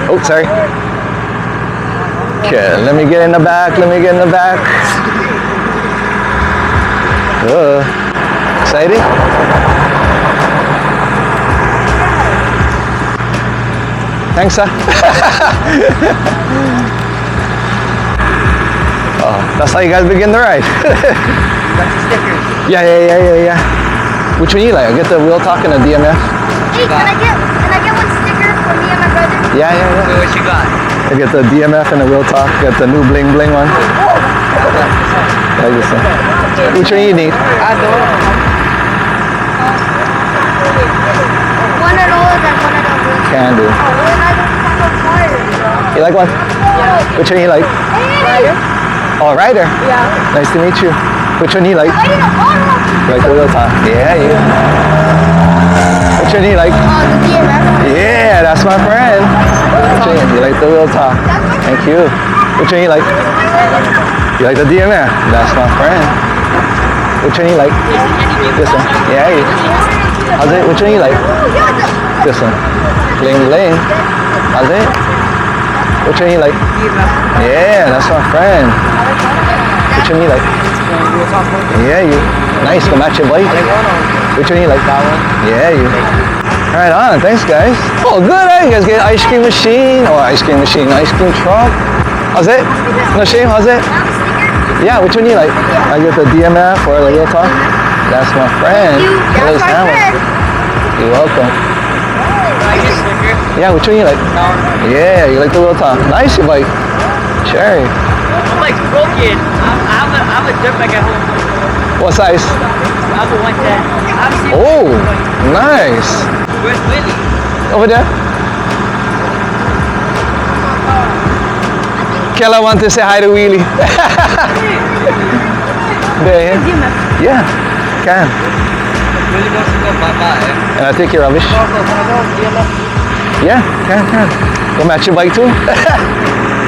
Oh, sorry. Okay, let me get in the back. Let me get in the back. Exciting? Thanks, sir. Oh, that's how you guys begin the ride. That's the stickers. Yeah. Which one you like? I get the wheel talk and the DMF. Hey, can I get one sticker for me and my brother? Yeah. So what you got? I get the DMF and the wheel talk. Get the new bling bling one. Like this one. Which one you need? I don't. One of those and one of those. Can do. You like one? Yeah. Which one you like? Rider? Oh, Rider. Yeah. Nice to meet you. Which one you like? Like the wheel top. Yeah. Which one you like? The DMF. Yeah, that's my friend. Which one you like the wheel top? Thank you. Which one you like? You like the DMF? That's my friend. Which one you like? This one. Yeah. How's it? Which one you like? This one. Bling bling. How's it? Which one you like? Yeah, that's my friend. Which one you like? Yeah, you. Nice, go match your bike. Which one you like? That one? Yeah, you. Right on, thanks guys. Oh, good, eh? You guys get ice cream machine. Oh, ice cream machine, ice cream truck. How's it? No shame, how's it? Yeah, which one you like? I get the DMF or the wheel top. That's my friend. That's my friend. You're welcome. Yeah, which one you like? Yeah, you like the wheel top. Nice, your bike. Cherry. My bike's broken. I have a dirt bike at home. What size? I have a 110. Oh, nice. Where's Willie? Over there. Kella wants to say hi to Wheelie. There. Yeah, can. Willie wants to go bye-bye. And I take your rubbish. Yeah, can. Go match your bike too?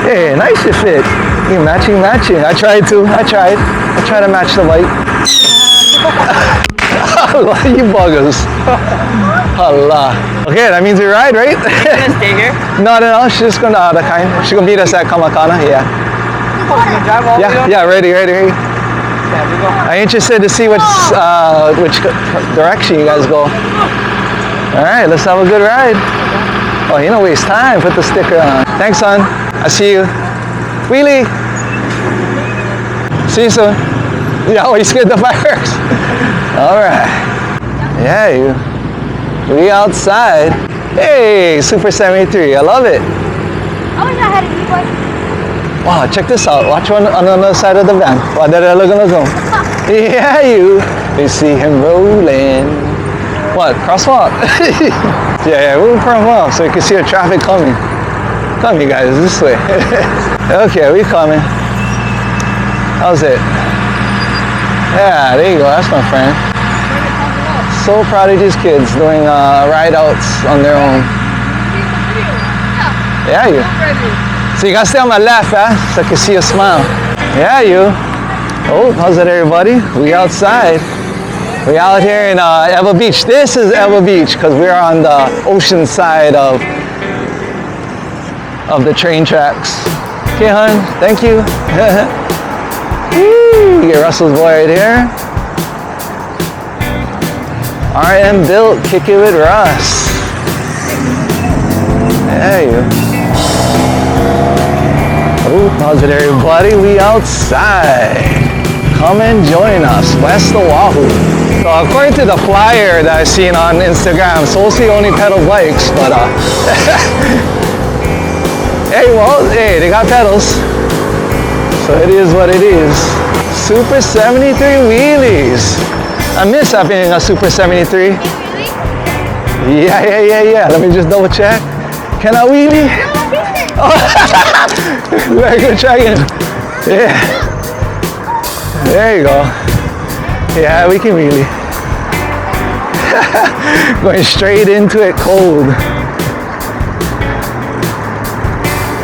Hey, nice you fit. You matching. I tried to. I tried to match the bike. You buggers. Allah. Okay, that means we ride, right? You gonna stay here? No, she's just gonna she's gonna meet us at Kamakana, yeah. Oh, you gonna drive all the way up? Yeah, ready. Yeah, we go. I'm interested to see which direction you guys go. Alright, let's have a good ride. Oh, you don't waste time, put the sticker on. Thanks, son. I see you. Wheelie. See you soon. Yeah, oh, you scared the fireworks. Alright. Yeah, we outside. Hey, Super 73. I love it. I wish I had an e-bike. Wow, check this out. Watch one on the other side of the van. Wow, look. Yeah, you see him rolling. What, crosswalk? yeah, we'll turn off so you can see the traffic coming. Come, you guys, this way. Okay, we coming. How's it? Yeah, there you go. That's my friend. So proud of these kids doing ride-outs on their own. Yeah, you. So you gotta stay on my left, so I can see your smile. Yeah, you. Oh, how's it, everybody? We outside. We out here in Eva Beach. This is Eva Beach because we're on the ocean side of the train tracks. Okay, hon. Thank you. You get Russell's boy right here. RM Built, kick it with Russ. There you. Oh, how's it, everybody? We outside. Come and join us, West Oahu. So according to the flyer that I've seen on Instagram, Solsi only pedal bikes, but hey, they got pedals. So it is what it is. Super 73 wheelies. I miss having a Super 73. Yeah. Let me just double check. Can I wheelie? Oh. Very good trying. Yeah. There you go. Yeah, we can wheelie. Going straight into it cold.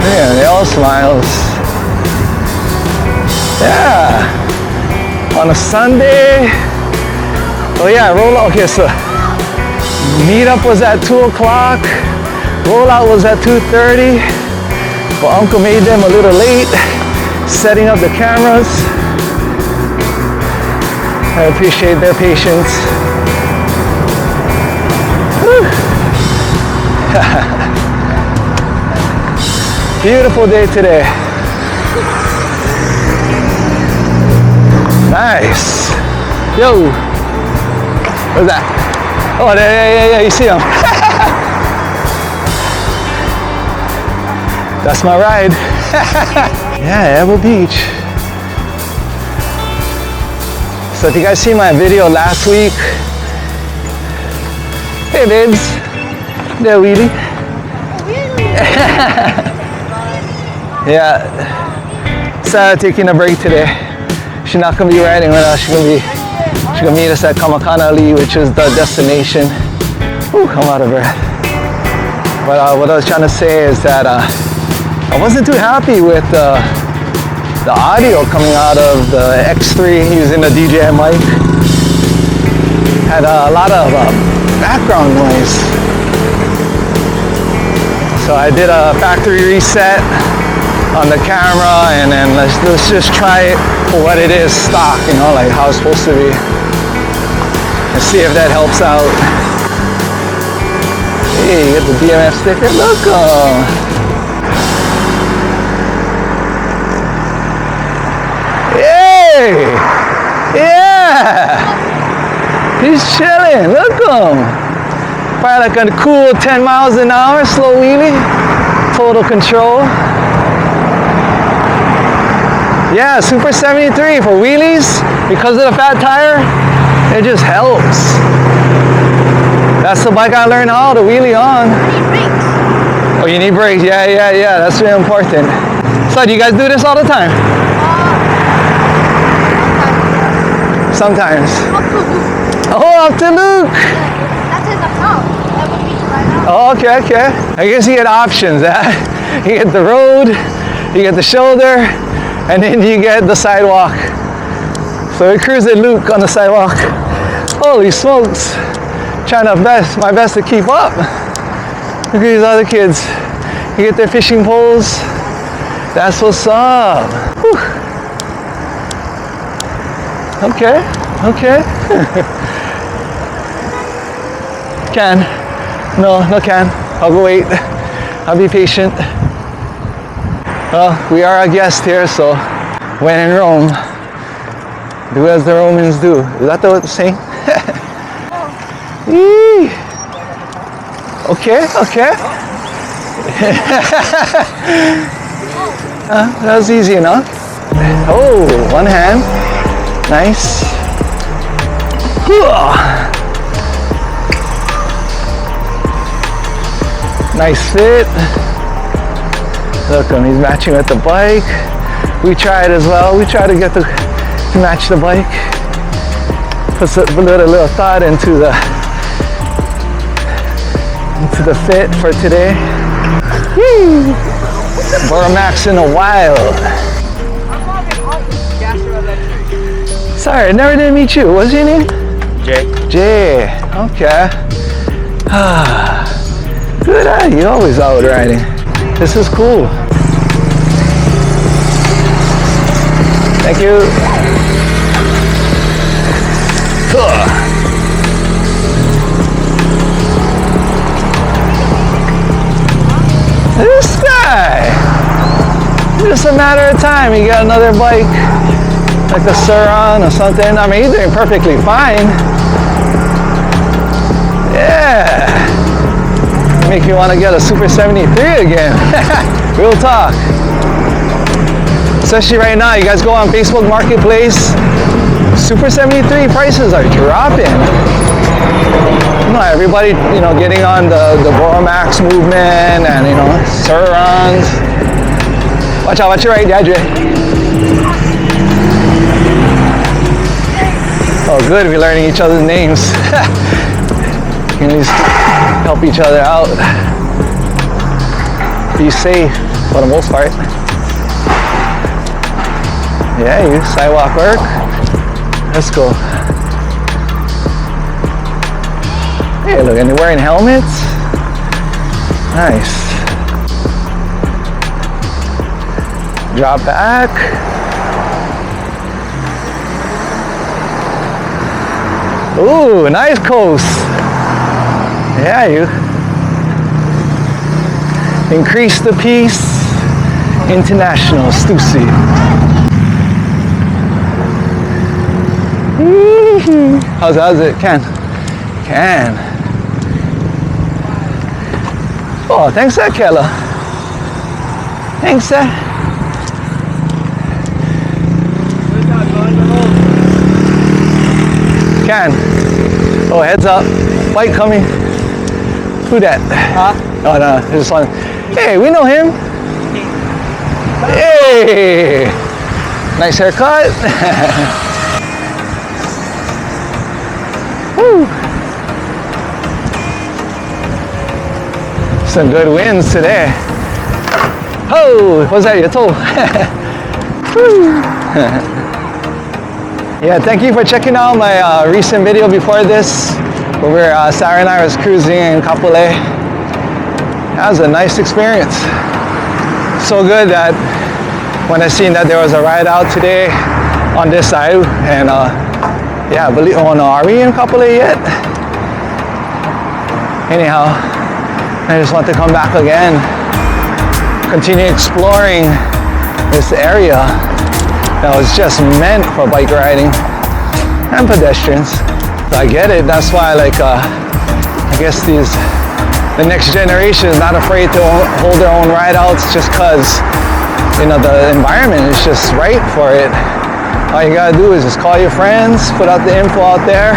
Yeah, they all smiles. Yeah. On a Sunday. Oh yeah, roll out. Okay, so Meetup was at 2 o'clock. Rollout was at 2:30. But Uncle made them a little late, setting up the cameras. I appreciate their patience. Beautiful day today. Nice. Yo. What's that? Oh, yeah, you see him. That's my ride. Yeah, Evo Beach. So if you guys see my video last week, hey babes, there wheelie. Yeah, Sarah taking a break today. She's not gonna be riding with us. She's gonna meet us at Kamakanali, which is the destination. Ooh, I'm out of breath. But what I was trying to say is that I wasn't too happy with the audio coming out of the X3 using the DJI mic. Had a lot of background noise. So I did a factory reset on the camera, and then let's just try it for what it is, stock, you know, like how it's supposed to be, and see if that helps out. Hey, you get the BMF sticker, look. Hey, yeah, he's chilling, look him. Probably like a cool 10 miles an hour, slow wheelie, total control. Yeah, Super 73 for wheelies, because of the fat tire, it just helps. That's the bike I learned how to wheelie on. You need brakes. Oh, you need brakes, yeah, that's really important. So do you guys do this all the time? Sometimes. Oh, up to Luke. That's his account. That would be right now. Oh, okay. I guess you get options. You get the road, you get the shoulder, and then you get the sidewalk. So we cruise at Luke on the sidewalk. Holy smokes. Trying my best to keep up. Look at these other kids. You get their fishing poles. That's what's up. Whew. Okay. Can. No can. I'll go wait. I'll be patient. Well, we are a guest here, so when in Rome, do as the Romans do. Is that the saying? Okay. That was easy enough. Oh, one hand. Nice. Nice fit. Look, he's matching with the bike. We tried as well. We try to get to match the bike. Puts a little thought into the fit for today. Woo! BURROMAX in the wild. Sorry, I never did meet you. What's your name? Jay. Okay. Good eye. You always out riding. This is cool. Thank you. This guy. Just a matter of time. You got another bike, like a Suron or something. I mean, he's doing perfectly fine. Yeah. Make you want to get a Super 73 again. Real talk. Especially right now, you guys go on Facebook Marketplace, Super 73 prices are dropping. You know, everybody, getting on the BURROMAX movement and, Surons. Watch out, watch your right, Dad. Oh, good, we're learning each other's names. You can at least help each other out. Be safe for the most part. Yeah, you sidewalk work. Let's go. Hey, look, and they're wearing helmets. Nice. Drop back. Ooh, nice coast. Yeah, you. Increase the peace. International, Stussy. How's it? Can. Oh, thanks, Kella. Thanks, Can. Oh, heads up. Bike coming. Who that? Huh? Oh, no, just one. Hey, we know him. Hey! Nice haircut. Woo! Some good winds today. Oh, what's that? Your toe? Yeah, thank you for checking out my recent video before this, where Sarah and I was cruising in Kapolei. That was a nice experience. So good that when I seen that there was a ride out today on this side, and yeah, oh no, are we in Kapolei yet? Anyhow, I just want to come back again, continue exploring this area that was just meant for bike riding and pedestrians. So I get it. That's why, like, I guess the next generation is not afraid to hold their own rideouts, just because, you know, the environment is just right for it. All you gotta do is just call your friends, put out the info out there,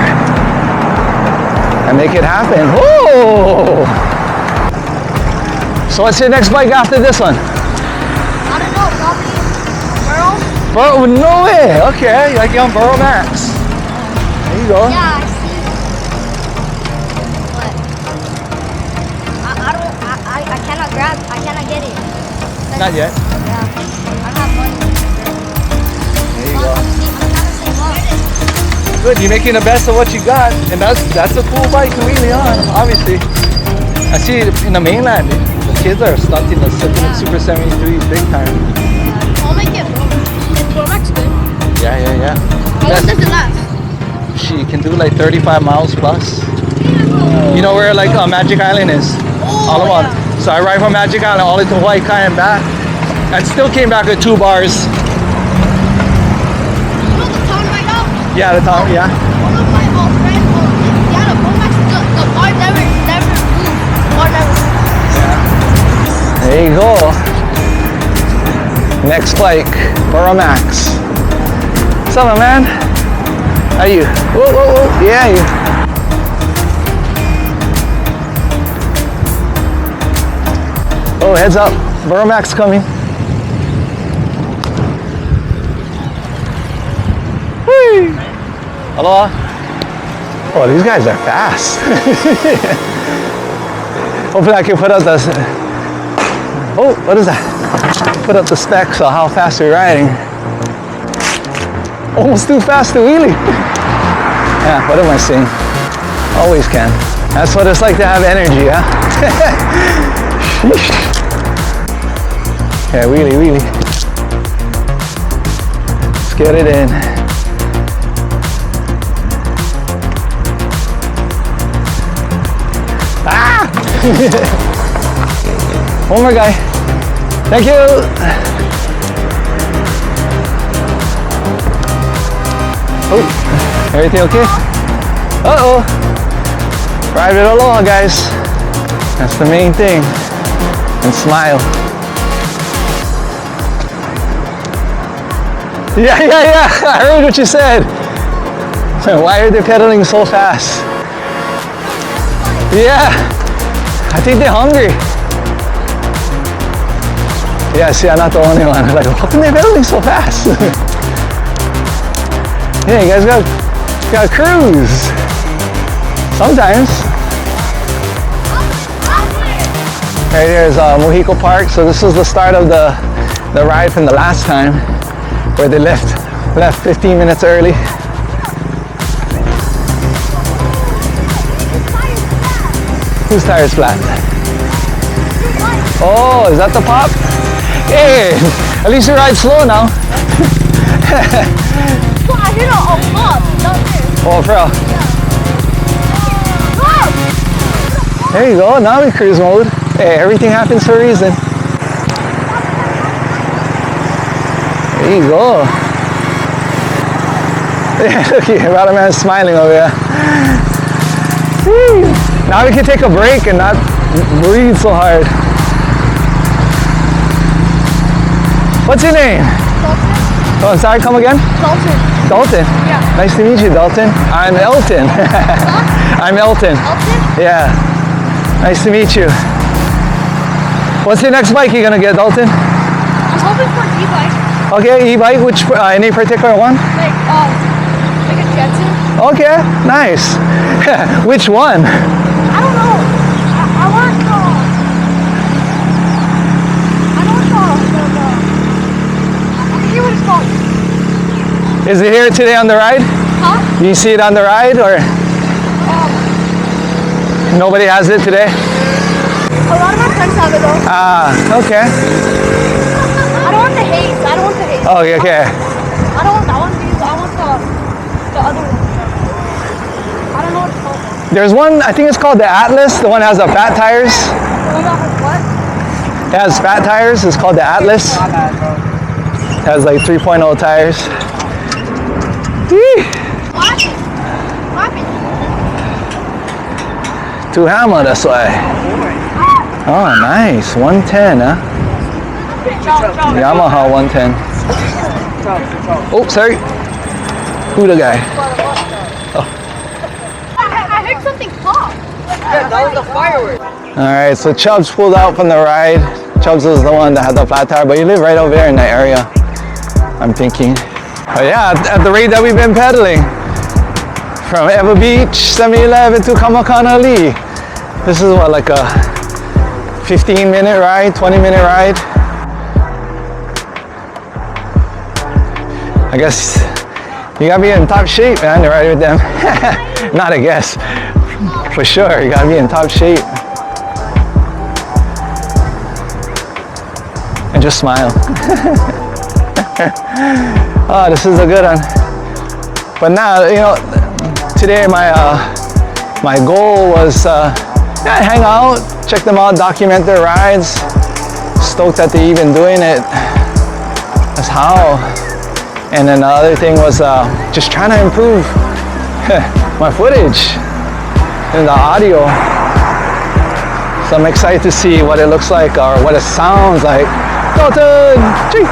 and make it happen. Whoa! So what's your next bike after this one? I don't know, probably Bro, no way. Okay, like you're on BURROMAX. There you go. Yeah, I see. But I cannot grab. I cannot get it. Not yet. Yeah, I don't have money. There you go. I'm trying to save up. Good, you're making the best of what you got, and that's a cool bike to wheelie on. Obviously, I see it in the mainland. The kids are stunting the Super 73s big time. I'll make it. Is BURROMAX good? Yeah. How long does it last? She can do like 35 miles plus. You know where like Magic Island is? All in one. Yeah. So I ride from Magic Island all the way to Hawaii and back, and still came back with 2 bars. You know the town right now? Yeah, the town. Yeah. One of my old friends, he had a BURROMAX. The bar never moved. The bar never moved. There you go. Next bike, BURROMAX. What's up, man? How are you? Whoa. Yeah, you. Oh, heads up. BURROMAX coming. Whee! Hello? Oh, these guys are fast. Hopefully I can put up the... Oh, what is that? Put up the specs on how fast we're riding. Almost too fast to wheelie. Yeah, what am I saying? Always can. That's what it's like to have energy, huh? Yeah, wheelie. Let's get it in. Ah! One more guy. Thank you. Oh, everything okay? Uh-oh. Ride it along, guys. That's the main thing. And smile. Yeah. I heard what you said. Why are they pedaling so fast? Yeah. I think they're hungry. Yeah, see, I'm not the only one. Like, how come they're pedaling so fast? Yeah, you guys got cruise. Sometimes. Right here is Mohico Park. So this was the start of the ride from the last time, where they left 15 minutes early. Whose tire's flat? Oh, is that the pop? Hey, at least you ride slow now. Well, I hit a pop down there. Oh, for real. Oh! There you go, now we cruise mode. Hey, everything happens for a reason. There you go. Look, about a man smiling over here. Woo. Now we can take a break and not breathe so hard. What's your name? Dalton. Oh, I'm sorry, come again? Dalton. Dalton? Yeah. Nice to meet you, Dalton. I'm Elton. Huh? I'm Elton. Dalton? Yeah. Nice to meet you. What's your next bike you're gonna get, Dalton? I'm hoping for an e-bike. Okay, e-bike, which, any particular one? Like a Jetson. Okay, nice. Which one? I don't know. I want I forget what it's called. Is it here today on the ride? Huh? You see it on the ride, or nobody has it today? A lot of my friends have it though. Ah, okay. I don't want the haze. I don't want the haze. Okay, okay. I don't want that one. I want the other one. I don't know what it's called. There's one, I think it's called the Atlas, the one that has the fat tires. The one that has what? It has fat tires, it's called the Atlas. It has like 3.0 tires. Whee! Two hammer, that's why. Oh, nice. 110, huh? Yamaha 110. Oh, sorry. Who the guy? I heard something pop. Yeah, that was a firework. Alright, so Chubbs pulled out from the ride. Chubbs was the one that had the flat tire, but you live right over there in that area, I'm thinking. But yeah, at the rate that we've been pedaling, from Ever Beach, 7-Eleven to Kamakanali. This is what, like a 15-minute ride, 20-minute ride? I guess you gotta be in top shape, man, to ride with them. Not I guess, for sure, you gotta be in top shape. And just smile. Oh, this is a good one. But now, you know, today my goal was yeah, hang out, check them out, document their rides. Stoked that they're even doing it. That's how. And then the other thing was just trying to improve my footage and the audio. So I'm excited to see what it looks like or what it sounds like. Dalton! Gee.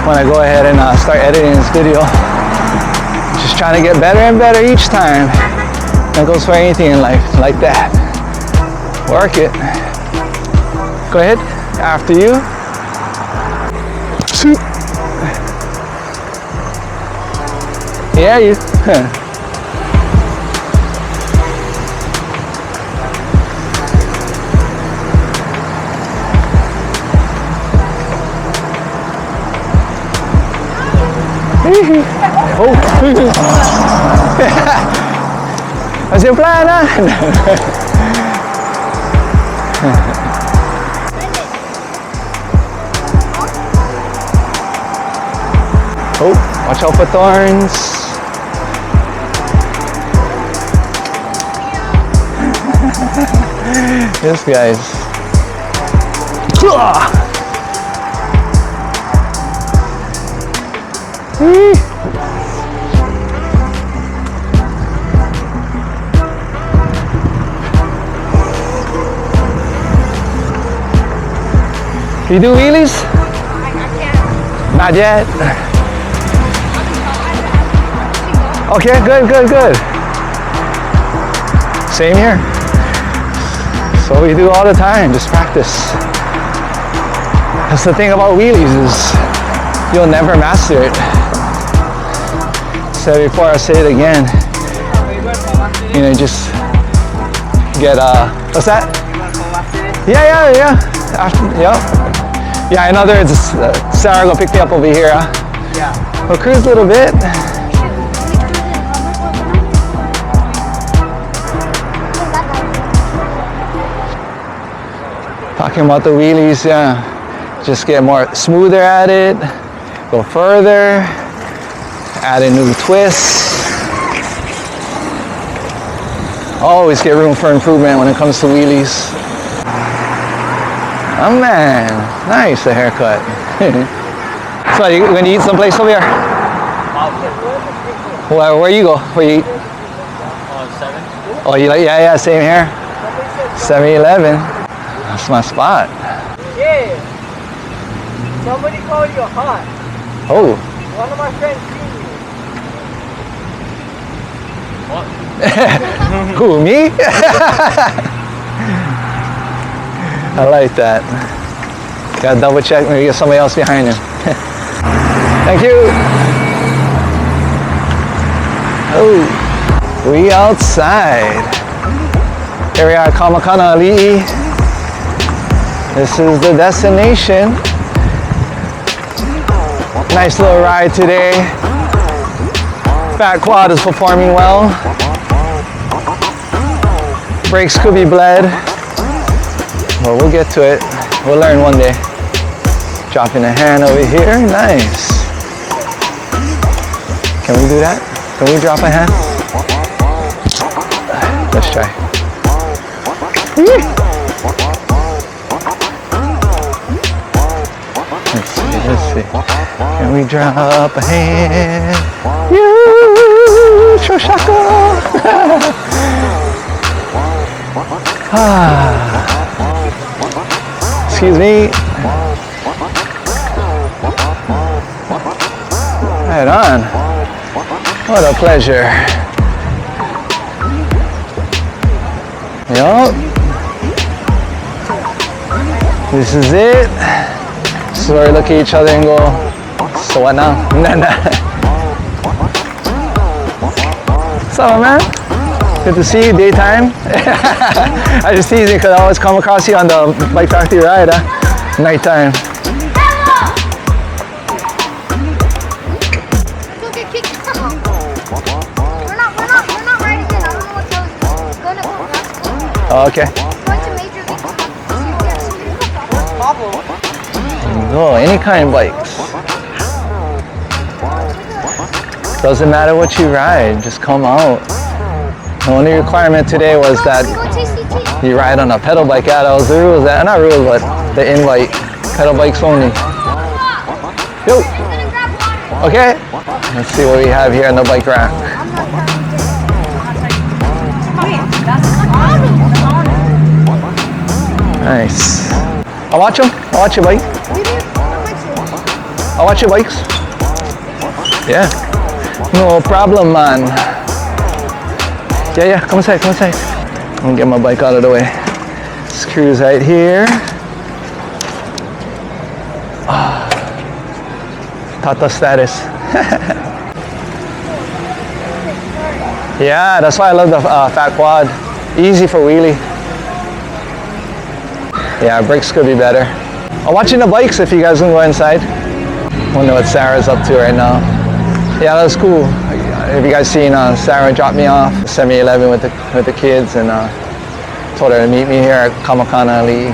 When I go ahead and start editing this video, just trying to get better and better each time. That goes for anything in life, like that. Work it. Go ahead, after you. Yeah, you. Oh. Masih pelan lah. Oh, watch out for thorns. This guy's. You do wheelies? Not yet. Okay, good, good, good. Same here. So we do all the time, just practice. That's the thing about wheelies is you'll never master it. Said before, I'll say it again. You know, just get what's that? Yeah. After, yep. Yeah, in other words, Sarah will pick me up over here. Yeah. We'll cruise a little bit. talking about the wheelies, yeah. Just get more smoother at it, go further, add a new twist. Always get room for improvement when it comes to wheelies. Oh man, nice, the haircut. So you gonna eat someplace over here? Where you go? Where you eat? 7. Oh, you like, yeah, same here. 7-Eleven. That's my spot. Yeah. Somebody called you hot. Oh. One of my friends seen you. What? Who, me? I like that. Gotta double check, maybe get somebody else behind him. Thank you. Oh, we outside. Here we are, Kamakana Ali'i. This is the destination. Nice little ride today. Fat quad is performing well. Brakes could be bled, but we'll get to it. We'll learn one day. Dropping a hand over here, nice. Can we do that? Can we drop a hand? Let's try. Let's see. Can we drop a hand? You, Shoshako. Excuse me. Right on. What a pleasure. Yup. This is it. So we look at each other and go, so what now? Nah. What's up, man? Good to see you, daytime. I just tease you because I always come across you on the Bike Factory ride, huh? Nighttime. Go get kicked. We're not riding in. I don't know what that was. Going to Alaska. Oh, okay. Going to Major League. Go, any kind of bikes. Doesn't matter what you ride, just come out. The only requirement today was that you ride on a pedal bike. Yeah, that was the rules. Not rules, but the invite. Pedal bikes only. Yo. Okay. Let's see what we have here on the bike rack. Nice. I'll watch them. I'll watch your bike. I'll watch your bikes. Yeah. No problem, man. Yeah, come inside, come inside. I'm gonna get my bike out of the way. Screws right here. Tata status. Yeah, that's why I love the fat quad. Easy for wheelie. Yeah, brakes could be better. I'm watching the bikes if you guys can go inside. Wonder what Sarah's up to right now. Yeah, that was cool. Have you guys seen Sarah drop me off at 7-Eleven with the kids and told her to meet me here at Kamakana Ali'i. I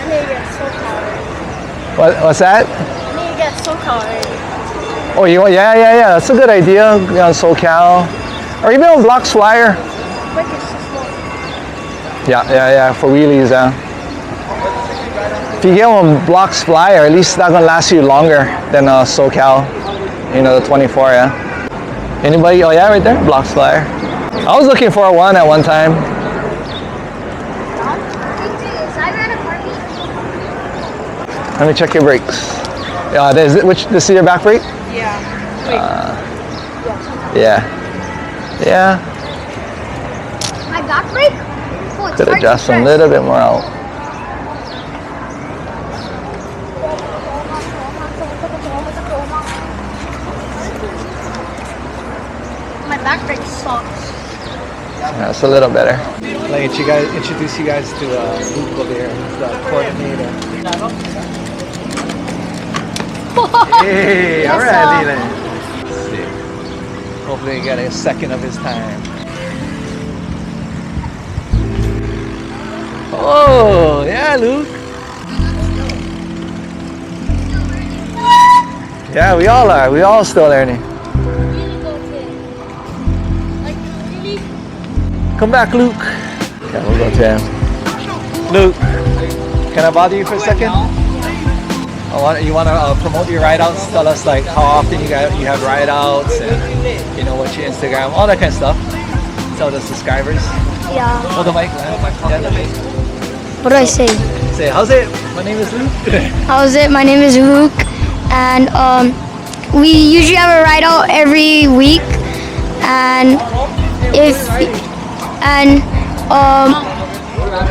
need to get SoCal. What's that? I need to get SoCal already. Oh, you want? Yeah. That's a good idea. You know, SoCal, or even on Block's Flyer. Bike is so slow. Yeah. For wheelies, If you get one Block's Flyer, at least that's gonna last you longer than SoCal. You know, the 24, yeah. Anybody? Oh yeah, right there, Block's Flyer. I was looking for one at one time. Let me check your brakes. This is your back brake? Yeah. Yeah. My back brake? Oh, it's Could hard to adjust a press. little bit more out. My back brake sucks. Yeah, it's a little better. Let me introduce you guys to Luke over here, the coordinator. Hey, all right, Leland. Let's see. Hopefully, you get a second of his time. Oh, yeah, Yeah, Luke. Yeah, we all are. We all still learning. Come back, Luke. Okay, we'll go to him. Luke, can I bother you for a second? You want to promote your rideouts? Tell us like how often you have rideouts and you know what's your Instagram, all that kind of stuff. Tell the subscribers. Yeah. Hold the mic. Yeah. What do I say? Say, how's it? My name is Luke. How's it? My name is Luke, and we usually have a ride out every week, and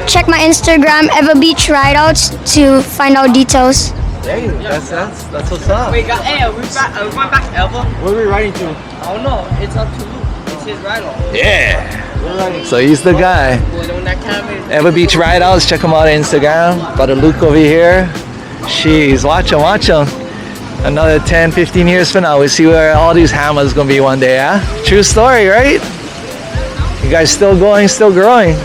check my Instagram, Eva Beach Rideouts, to find out details. Hey, that's what's up. We got, hey, are we going back to Elva? Where are we riding to? I don't know. It's up to Luke. It's his ride off. Yeah. So he's the guy. Eva Beach Rideouts, check him out on Instagram. Brother Luke over here. Jeez, watch him. Another 10, 15 years from now, we see where all these hammers gonna be one day, huh? True story, right? You guys still going, still growing.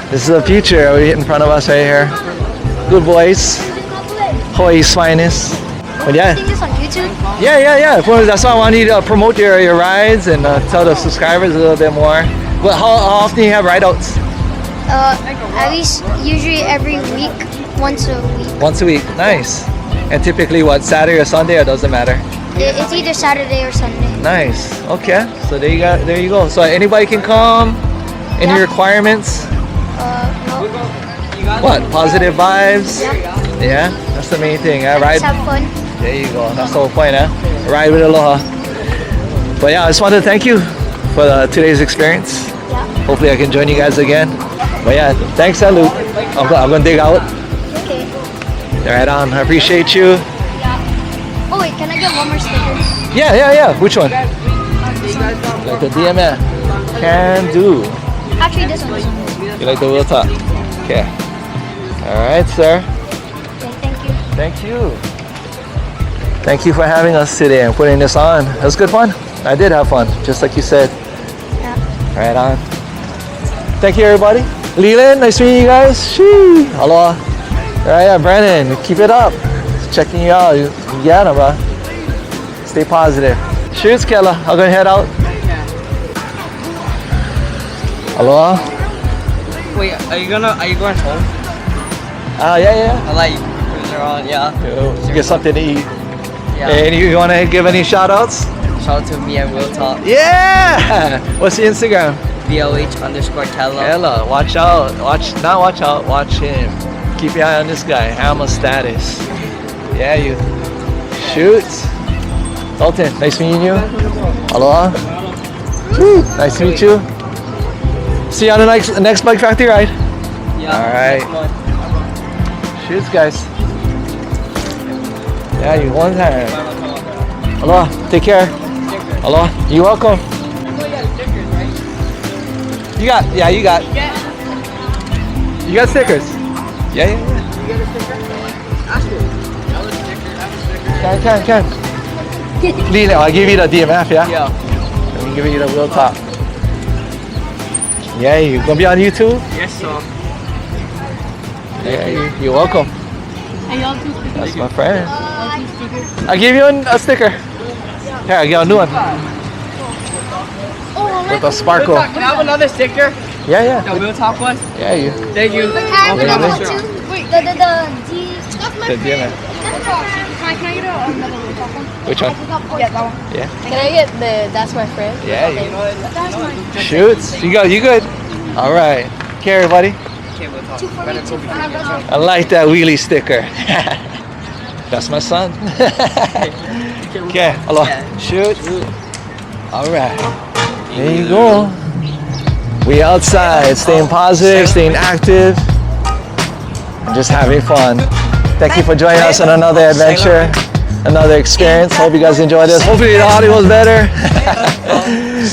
This is the future right in front of us right here. Good boys. Hawaii's finest. But yeah. This on YouTube? Yeah. Well, that's why I want you to promote your rides and tell the subscribers a little bit more. But how often do you have rideouts? At least usually every week, once a week. Once a week. Nice. And typically what, Saturday or Sunday, or doesn't matter? It's either Saturday or Sunday. Nice. Okay. So there you go. So anybody can come. Any Yeah. requirements? No. What? Positive vibes? Yeah. That's the main thing. Let's Ride. have fun. There you go. That's the whole point, huh? Ride with aloha. But yeah, I just wanted to thank you for today's experience. Yeah. Hopefully I can join you guys again. But yeah, thanks, Luke. I'm gonna dig out. Okay. Right on. I appreciate you. Yeah. Oh wait, can I get one more sticker? Yeah. Which one? Like the DMF. Can do. Actually, this one. You like the wheel top? Okay. All right, sir. Okay, thank you. Thank you. Thank you for having us today and putting this on. It was good fun. I did have fun, just like you said. Yeah. Right on. Thank you, everybody. Leland, nice meeting you guys. Shee. Aloha. Right, yeah, Brennan, keep it up. Checking you out. Yeah, bro. Stay positive. Cheers, Kella. I'm gonna head out. Aloha. Wait, are you going home? Yeah. I like cruiser on, yeah. You get something to eat. Yeah. And you wanna give any shout outs? Shout out to me and Will Talk. Yeah! What's your Instagram? VOH_Kella. Ella, watch out. Watch him. Keep your eye on this guy. Hammer status. Yeah, you. Shoot. Elton, nice meeting you. Aloha. Woo. Nice to meet you. See you on the next Bike Factory ride. Yeah. Alright. Shoots, guys. Yeah, you one time. Aloha. Take care. Aloha. You're welcome. You got stickers. Yeah. You get a sticker? Ask her. That was a sticker. Can. Lila, I'll give you the DMF, yeah? Yeah. Let me give you the wheel top. Yeah, you gonna be on YouTube? Yes, sir. Yeah, you're welcome. That's my friend. I'll give you a sticker. Here, I'll get a new one. With a sparkle. Can I have another sticker? Yeah. The Will Talk one? Yeah, you. Thank you. Can I have Okay, another nice. one too? Wait, the The DMF. Can I get another one? Which one? Yeah, that one. Yeah. Can I get the That's My Friend? Yeah, you. That's mine. Shoots. You good? All right. Okay, everybody. Okay, Will Talk. 242. I like that wheelie sticker. That's my son. Okay, hello. Shoot. All right. There you go. We outside, staying positive, staying active, and just having fun. Thank you for joining us on another adventure, another experience. Hope you guys enjoyed this. Hopefully the audio was better.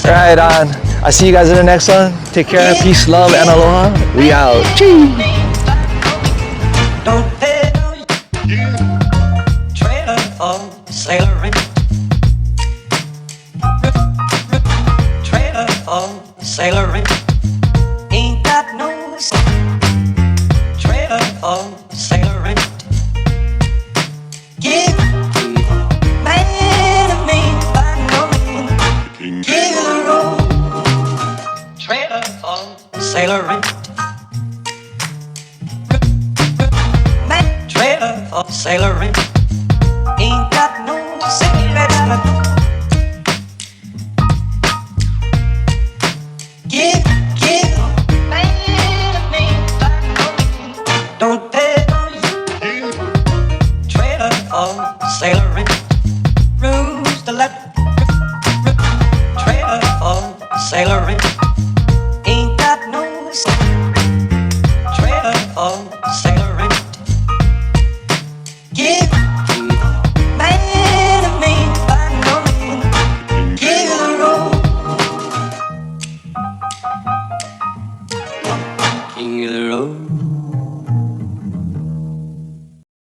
Right on. I'll see you guys in the next one. Take care. Peace, love, and aloha. We out. Chee. Don't pay trailer for sailoring. Trailer for sailoring. Ain't got no trailer sailor rent. Trailer for sailor rent. Ain't got no cigarettes left. Give, don't pay for you. Trailer for sailor rent. Rooms to let. Trailer for sailor rent. Ain't got no trailer for sailor rent. Give, man of me, by no man. Give the road. King of the road.